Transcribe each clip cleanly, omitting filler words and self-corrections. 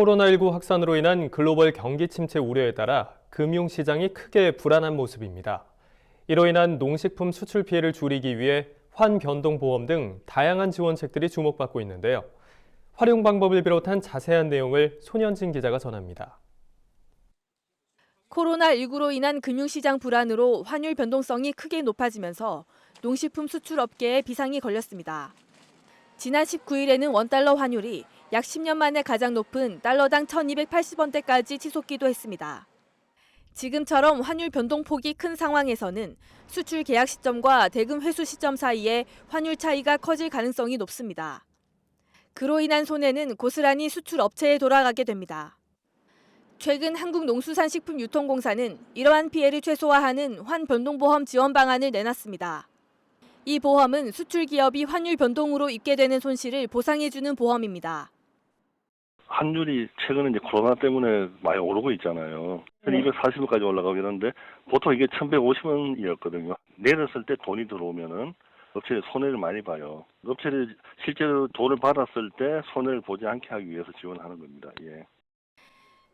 코로나19 확산으로 인한 글로벌 경기 침체 우려에 따라 금융시장이 크게 불안한 모습입니다. 이로 인한 농식품 수출 피해를 줄이기 위해 환변동보험 등 다양한 지원책들이 주목받고 있는데요. 활용 방법을 비롯한 자세한 내용을 손현진 기자가 전합니다. 코로나19로 인한 금융시장 불안으로 환율 변동성이 크게 높아지면서 농식품 수출 업계에 비상이 걸렸습니다. 지난 19일에는 원달러 환율이 약 10년 만에 가장 높은 달러당 1,280원대까지 치솟기도 했습니다. 지금처럼 환율 변동폭이 큰 상황에서는 수출 계약 시점과 대금 회수 시점 사이에 환율 차이가 커질 가능성이 높습니다. 그로 인한 손해는 고스란히 수출 업체에 돌아가게 됩니다. 최근 한국농수산식품유통공사는 이러한 피해를 최소화하는 환변동보험 지원 방안을 내놨습니다. 이 보험은 수출 기업이 환율 변동으로 입게 되는 손실을 보상해주는 보험입니다. 환율이 최근에 이제 코로나 때문에 많이 오르고 있잖아요. 1240원까지 올라가고 이러는데 보통 이게 1150원이었거든요. 내렸을 때 돈이 들어오면은 업체에 손해를 많이 봐요. 업체를 실제로 돈을 받았을 때 손해를 보지 않게 하기 위해서 지원하는 겁니다. 예.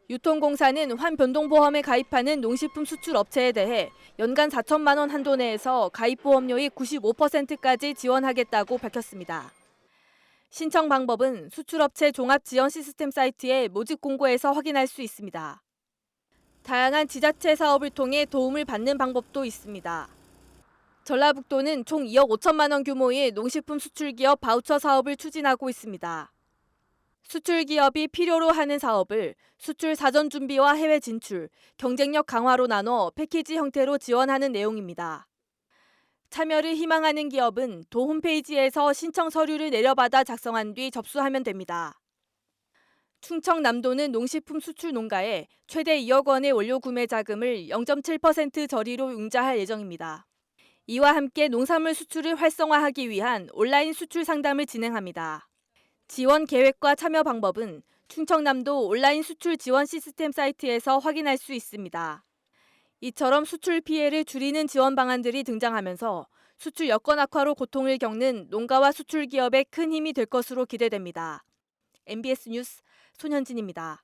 유통공사는 환변동보험에 가입하는 농식품 수출 업체에 대해 연간 4천만 원 한도 내에서 가입보험료의 95%까지 지원하겠다고 밝혔습니다. 신청 방법은 수출업체 종합지원 시스템 사이트의 모집 공고에서 확인할 수 있습니다. 다양한 지자체 사업을 통해 도움을 받는 방법도 있습니다. 전라북도는 총 2억 5천만 원 규모의 농식품 수출기업 바우처 사업을 추진하고 있습니다. 수출기업이 필요로 하는 사업을 수출 사전 준비와 해외 진출, 경쟁력 강화로 나눠 패키지 형태로 지원하는 내용입니다. 참여를 희망하는 기업은 도 홈페이지에서 신청 서류를 내려받아 작성한 뒤 접수하면 됩니다. 충청남도는 농식품 수출 농가에 최대 2억 원의 원료 구매 자금을 0.7% 저리로 융자할 예정입니다. 이와 함께 농산물 수출을 활성화하기 위한 온라인 수출 상담을 진행합니다. 지원 계획과 참여 방법은 충청남도 온라인 수출 지원 시스템 사이트에서 확인할 수 있습니다. 이처럼 수출 피해를 줄이는 지원 방안들이 등장하면서 수출 여건 악화로 고통을 겪는 농가와 수출 기업에 큰 힘이 될 것으로 기대됩니다. MBS 뉴스 손현진입니다.